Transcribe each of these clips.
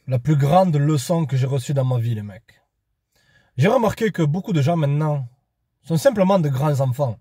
La plus grande leçon que j'ai reçue dans ma vie, les mecs. J'ai remarqué que beaucoup de gens maintenant sont simplement de grands enfants.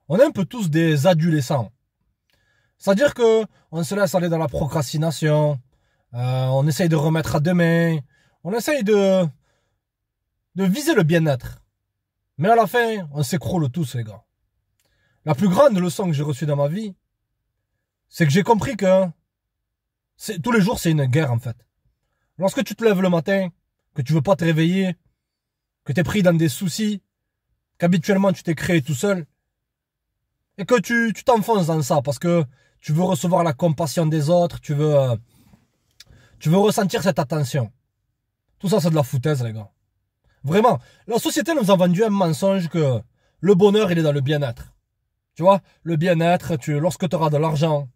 On est un peu tous des adolescents. C'est-à-dire que on se laisse aller dans la procrastination, on essaye de remettre à demain, on essaye de viser le bien-être. Mais à la fin, on s'écroule tous, les gars. La plus grande leçon que j'ai reçue dans ma vie, c'est que j'ai compris que tous les jours, c'est une guerre, en fait. Lorsque tu te lèves le matin, que tu veux pas te réveiller, que tu es pris dans des soucis, qu'habituellement tu t'es créé tout seul, et que tu t'enfonces dans ça parce que tu veux recevoir la compassion des autres, tu veux ressentir cette attention. Tout ça, c'est de la foutaise, les gars. Vraiment, la société nous a vendu un mensonge que le bonheur, il est dans le bien-être. Tu vois, le bien-être, lorsque tu auras de l'argent,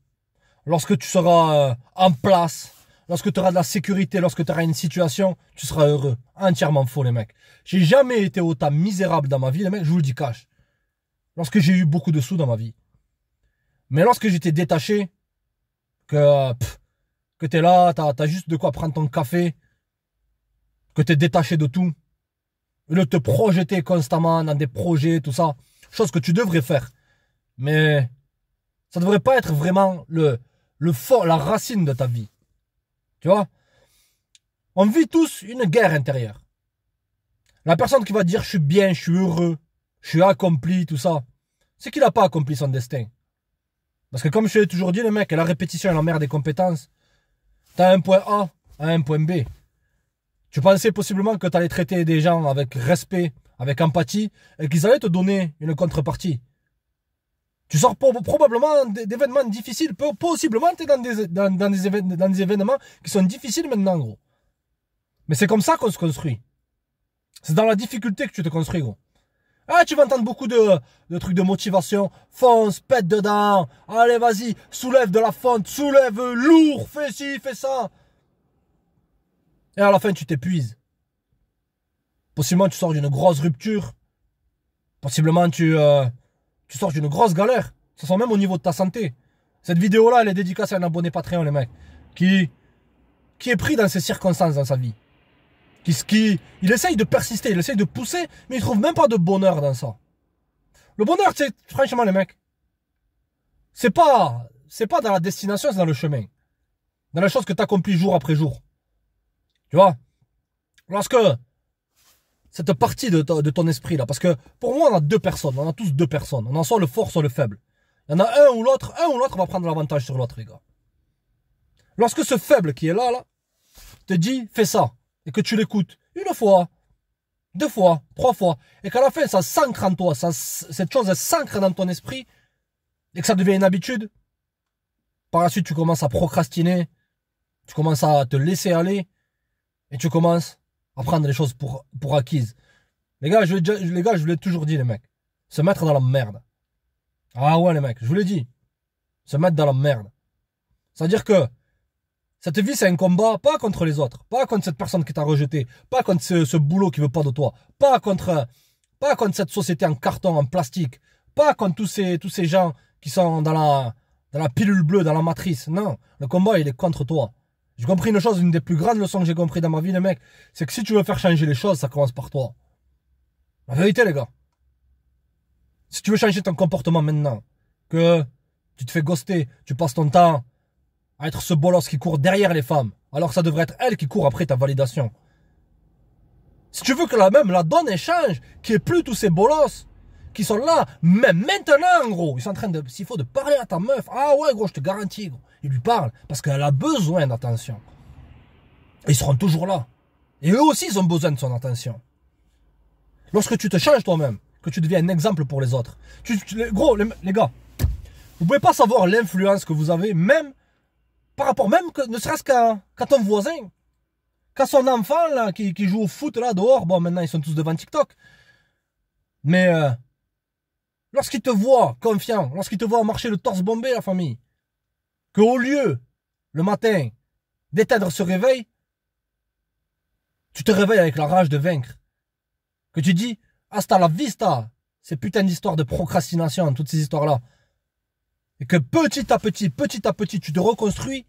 lorsque tu seras en place, lorsque tu auras de la sécurité, lorsque tu auras une situation, tu seras heureux. Entièrement faux, les mecs. J'ai jamais été autant misérable dans ma vie, les mecs, je vous le dis cash. Lorsque j'ai eu beaucoup de sous dans ma vie. Mais lorsque j'étais détaché, que tu es là, tu as juste de quoi prendre ton café, que tu es détaché de tout, et de te projeter constamment dans des projets, tout ça, chose que tu devrais faire. Mais ça ne devrait pas être vraiment la racine de ta vie. Tu vois, on vit tous une guerre intérieure. La personne qui va dire je suis bien, je suis heureux, je suis accompli, tout ça, c'est qu'il n'a pas accompli son destin. Parce que comme je l'ai toujours dit, les mecs, la répétition est la mère des compétences. Tu as un point A à un point B. Tu pensais possiblement que tu allais traiter des gens avec respect, avec empathie, et qu'ils allaient te donner une contrepartie. Tu sors probablement d'événements difficiles. Possiblement, tu es dans des événements qui sont difficiles maintenant, gros. Mais c'est comme ça qu'on se construit. C'est dans la difficulté que tu te construis, gros. Ah, tu vas entendre beaucoup de trucs de motivation. Fonce, pète dedans. Allez, vas-y, soulève de la fonte, soulève lourd, fais ci, fais ça. Et à la fin, tu t'épuises. Possiblement, tu sors d'une grosse rupture. Possiblement, tu sors d'une grosse galère. Ça sent même au niveau de ta santé. Cette vidéo-là, elle est dédicacée à un abonné Patreon, les mecs. Qui est pris dans ces circonstances dans sa vie. Il essaye de persister, il essaye de pousser, mais il trouve même pas de bonheur dans ça. Le bonheur, c'est franchement, les mecs, c'est pas dans la destination, c'est dans le chemin. Dans la chose que tu accomplis jour après jour. Tu vois? Lorsque cette partie de ton esprit là, parce que pour moi on a deux personnes, on a tous deux personnes, on a soit le fort soit le faible. Il y en a un ou l'autre va prendre l'avantage sur l'autre, les gars. Lorsque ce faible qui est là, te dit fais ça, et que tu l'écoutes une fois, deux fois, trois fois, et qu'à la fin ça s'ancre en toi, cette chose elle s'ancre dans ton esprit, et que ça devient une habitude, par la suite tu commences à procrastiner, tu commences à te laisser aller, et tu commences à prendre les choses pour acquises. Les gars, je vous l'ai toujours dit, les mecs. Se mettre dans la merde. Ah ouais, les mecs, je vous l'ai dit. Se mettre dans la merde. C'est-à-dire que cette vie, c'est un combat, pas contre les autres. Pas contre cette personne qui t'a rejeté. Pas contre ce boulot qui veut pas de toi. Pas contre cette société en carton, en plastique. Pas contre tous ces gens qui sont dans la pilule bleue, dans la matrice. Non, le combat, il est contre toi. J'ai compris une chose, une des plus grandes leçons que j'ai compris dans ma vie, les mecs, c'est que si tu veux faire changer les choses, ça commence par toi. La vérité, les gars. Si tu veux changer ton comportement maintenant, que tu te fais ghoster, tu passes ton temps à être ce bolos qui court derrière les femmes, alors que ça devrait être elle qui court après ta validation. Si tu veux que la donne change, qu'il n'y ait plus tous ces bolos qui sont là, même maintenant, gros, ils sont en train s'il faut, de parler à ta meuf. Ah ouais, gros, je te garantis, gros. Ils lui parlent parce qu'elle a besoin d'attention. Et ils seront toujours là. Et eux aussi, ils ont besoin de son attention. Lorsque tu te changes toi-même, que tu deviens un exemple pour les autres. Gros, les gars, vous pouvez pas savoir l'influence que vous avez, même par rapport, même que, ne serait-ce qu'à ton voisin. Qu'à son enfant, là, qui joue au foot, là, dehors. Bon, maintenant, ils sont tous devant TikTok. Mais, lorsqu'il te voit confiant, lorsqu'il te voit marcher le torse bombé, la famille, qu'au lieu, le matin, d'éteindre ce réveil, tu te réveilles avec la rage de vaincre. Que tu dis, hasta la vista, ces putains d'histoires de procrastination, toutes ces histoires-là. Et que petit à petit, tu te reconstruis.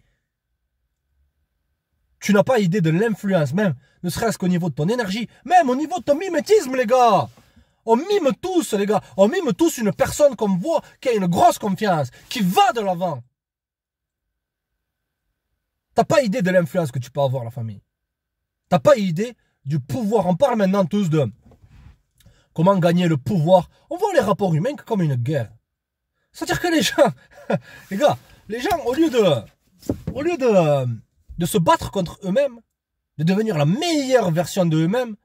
Tu n'as pas idée de l'influence, même, ne serait-ce qu'au niveau de ton énergie, même au niveau de ton mimétisme, les gars. On mime tous, les gars. On mime tous une personne qu'on voit qui a une grosse confiance, qui va de l'avant. T'as pas idée de l'influence que tu peux avoir, la famille. T'as pas idée du pouvoir. On parle maintenant tous de comment gagner le pouvoir. On voit les rapports humains comme une guerre. C'est-à-dire que les gens, les gars, les gens, au lieu de se battre contre eux-mêmes, de devenir la meilleure version d'eux-mêmes,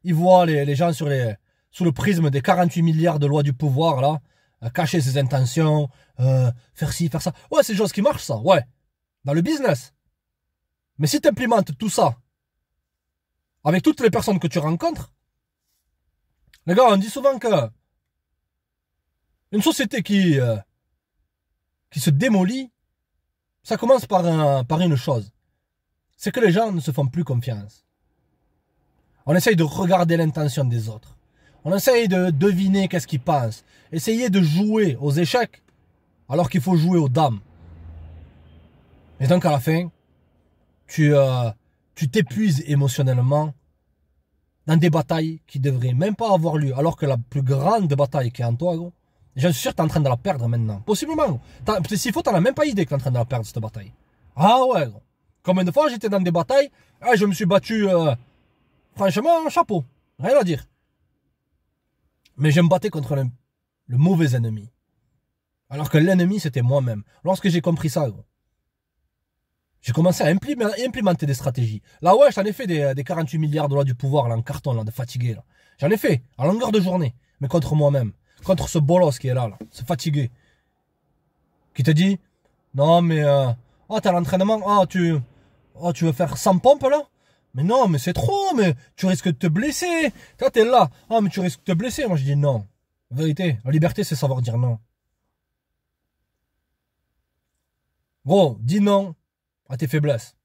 ils voient les gens sous le prisme des 48 milliards de lois du pouvoir, là, cacher ses intentions, faire ci, faire ça. Ouais, c'est des choses qui marchent, ça, ouais, dans le business. Mais si tu implémentes tout ça avec toutes les personnes que tu rencontres, les gars, on dit souvent que une société qui se démolit, ça commence par une chose. C'est que les gens ne se font plus confiance. On essaye de regarder l'intention des autres. On essaye de deviner qu'est-ce qu'ils pensent. Essayer de jouer aux échecs alors qu'il faut jouer aux dames. Et donc à la fin, tu t'épuises émotionnellement dans des batailles qui devraient même pas avoir lieu. Alors que la plus grande bataille qui est en toi, gros, je suis sûr que tu es en train de la perdre maintenant. Possiblement. S'il faut, tu n'en as même pas idée que tu es en train de la perdre, cette bataille. Ah ouais, gros. Combien de fois j'étais dans des batailles, je me suis battu, franchement, chapeau. Rien à dire. Mais je me battais contre le mauvais ennemi. Alors que l'ennemi, c'était moi-même. Lorsque j'ai compris ça, gros, j'ai commencé à implémenter des stratégies. Là, ouais, j'en ai fait des 48 milliards de lois du pouvoir, là, en carton, là, de fatigué, là. J'en ai fait, à longueur de journée. Mais contre moi-même. Contre ce bolos qui est là, ce fatigué. Qui te dit, non, mais, t'as l'entraînement, tu veux faire 100 pompes, là? Mais non, mais c'est trop, mais tu risques de te blesser. Toi, t'es là. Mais tu risques de te blesser. Moi, je dis non. En vérité, la liberté, c'est savoir dire non. Gros, dis non à tes faiblesses.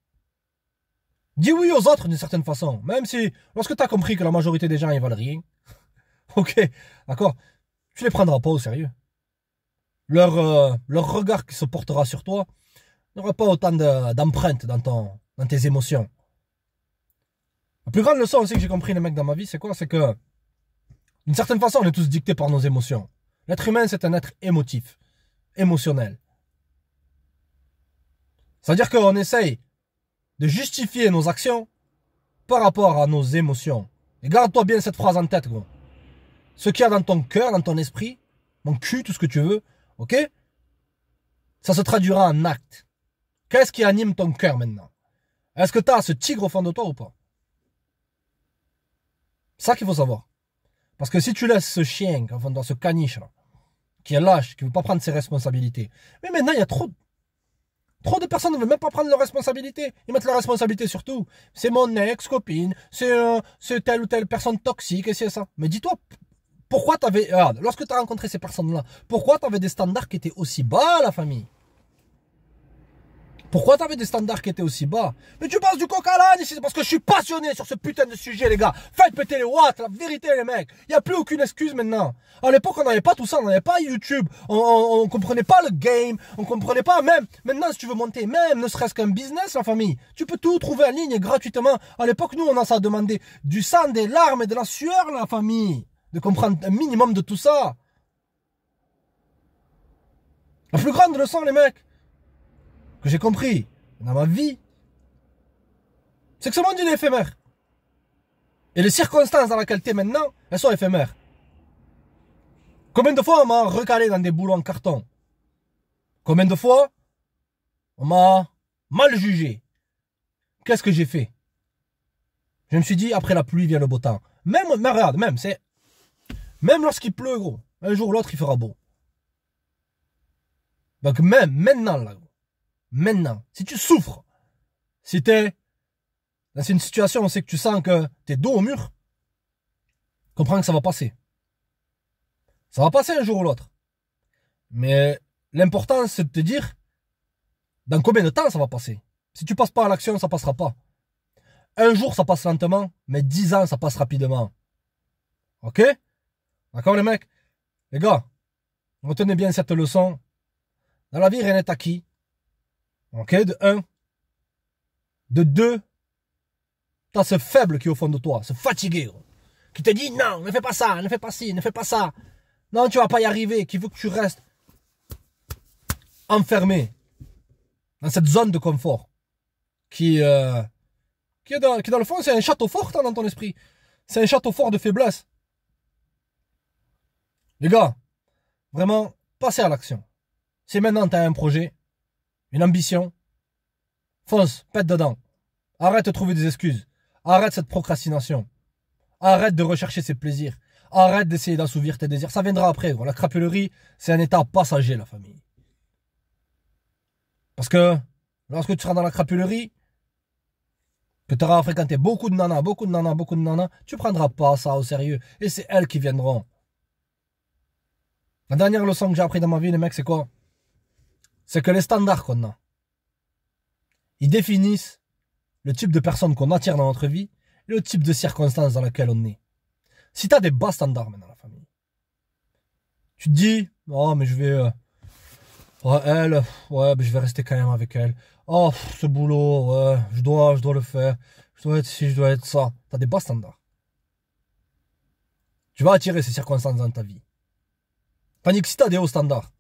Dis oui aux autres d'une certaine façon. Même si, lorsque tu as compris que la majorité des gens, ils valent rien. Ok, d'accord. Tu les prendras pas au sérieux. Leur regard qui se portera sur toi n'aura pas autant d'empreintes dans tes émotions. La plus grande leçon aussi que j'ai compris, les mecs, dans ma vie, c'est quoi? C'est que, d'une certaine façon, on est tous dictés par nos émotions. L'être humain, c'est un être émotif, émotionnel. C'est-à-dire qu'on essaye de justifier nos actions par rapport à nos émotions. Et garde-toi bien cette phrase en tête, gros. Ce qu'il y a dans ton cœur, dans ton esprit, mon cul, tout ce que tu veux, ok? Ça se traduira en acte. Qu'est-ce qui anime ton cœur maintenant? Est-ce que tu as ce tigre au fond de toi ou pas? C'est ça qu'il faut savoir. Parce que si tu laisses ce chien, enfin, dans ce caniche là, qui est lâche, qui ne veut pas prendre ses responsabilités, mais maintenant il y a trop de personnes ne veulent même pas prendre leurs responsabilités. Ils mettent la responsabilité sur tout. C'est mon ex-copine, c'est telle ou telle personne toxique, et c'est ça. Mais dis-toi, pourquoi lorsque tu as rencontré ces personnes-là, pourquoi tu avais des standards qui étaient aussi bas, la famille? Pourquoi tu avais des standards qui étaient aussi bas? Mais tu passes du coq à l'âne ici, c'est parce que je suis passionné sur ce putain de sujet, les gars. Faites péter les watts, la vérité, les mecs. Il n'y a plus aucune excuse maintenant. À l'époque, on n'avait pas tout ça, on n'avait pas YouTube. On comprenait pas le game, on comprenait pas même. Maintenant, si tu veux monter, même ne serait-ce qu'un business, la famille, tu peux tout trouver en ligne gratuitement. À l'époque, nous, on a ça demandé du sang, des larmes et de la sueur, la famille. De comprendre un minimum de tout ça. La plus grande leçon, les mecs, que j'ai compris dans ma vie, c'est que ce monde il est éphémère. Et les circonstances dans lesquelles tu es maintenant, elles sont éphémères. Combien de fois on m'a recalé dans des boulots en carton? Combien de fois on m'a mal jugé? Qu'est-ce que j'ai fait? Je me suis dit, après la pluie vient le beau temps. Mais regarde, même lorsqu'il pleut, gros, un jour ou l'autre il fera beau. Donc même maintenant, là, gros, maintenant, si tu souffres, si t'es dans une situation où c'est que tu sens que t'es dos au mur, comprends que ça va passer. Ça va passer un jour ou l'autre. Mais l'important, c'est de te dire dans combien de temps ça va passer. Si tu passes pas à l'action, ça passera pas. Un jour, ça passe lentement, mais 10 ans, ça passe rapidement. Ok? D'accord, les mecs? Les gars, retenez bien cette leçon. Dans la vie, rien n'est acquis. Ok, de 1. De 2, T'as ce faible qui est au fond de toi, ce fatigué, gros, qui te dit non, ne fais pas ça, ne fais pas ci, ne fais pas ça. Non, tu vas pas y arriver, qui veut que tu restes enfermé dans cette zone de confort qui est dans le fond, c'est un château fort dans ton esprit. C'est un château fort de faiblesse. Les gars, vraiment, passez à l'action. Si maintenant tu as un projet, une ambition, fonce, pète dedans. Arrête de trouver des excuses. Arrête cette procrastination. Arrête de rechercher ses plaisirs. Arrête d'essayer d'assouvir tes désirs. Ça viendra après, gros. La crapulerie, c'est un état passager, la famille. Parce que lorsque tu seras dans la crapulerie, que tu auras fréquenté beaucoup de nanas, tu prendras pas ça au sérieux. Et c'est elles qui viendront. La dernière leçon que j'ai appris dans ma vie, les mecs, c'est quoi? C'est que les standards qu'on a, ils définissent le type de personne qu'on attire dans notre vie et le type de circonstances dans lesquelles on est. Si tu as des bas standards maintenant, la famille, tu te dis, oh, mais je vais... elle, ouais, mais je vais rester quand même avec elle. Oh, ce boulot, ouais, je dois le faire. Je dois être ci, je dois être ça. Tu as des bas standards. Tu vas attirer ces circonstances dans ta vie. Tandis que si tu as des hauts standards,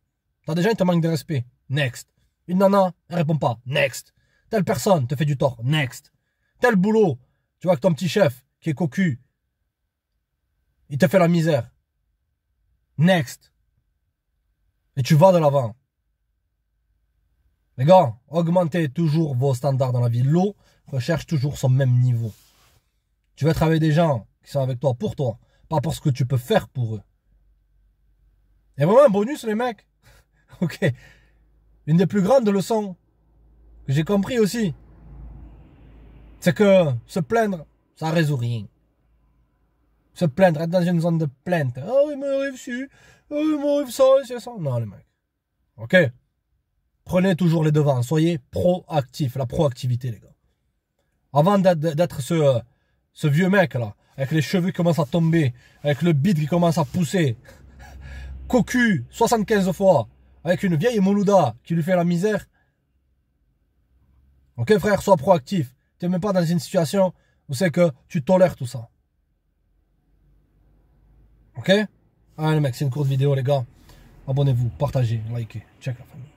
tu as des gens qui te manquent de respect. Next. Une nana, elle répond pas. Next. Telle personne te fait du tort. Next. Tel boulot, tu vois que ton petit chef, qui est cocu, il te fait la misère. Next. Et tu vas de l'avant. Les gars, augmentez toujours vos standards dans la vie. L'eau recherche toujours son même niveau. Tu veux travailler des gens qui sont avec toi pour toi, pas pour ce que tu peux faire pour eux. Il y a vraiment un bonus, les mecs. Ok. Une des plus grandes leçons que j'ai compris aussi, c'est que se plaindre, ça résout rien. Se plaindre, être dans une zone de plainte. Oh, il m'arrive ci, oh, il m'arrive ça, c'est ça. Non, les mecs. Ok. Prenez toujours les devants. Soyez proactifs. La proactivité, les gars. Avant d'être ce vieux mec là, avec les cheveux qui commencent à tomber, avec le bide qui commence à pousser, cocu 75 fois, avec une vieille Moulouda qui lui fait la misère. Ok frère, sois proactif. Tu n'es même pas dans une situation où c'est que tu tolères tout ça. Ok? Allez mec, c'est une courte vidéo les gars. Abonnez-vous, partagez, likez, check la famille.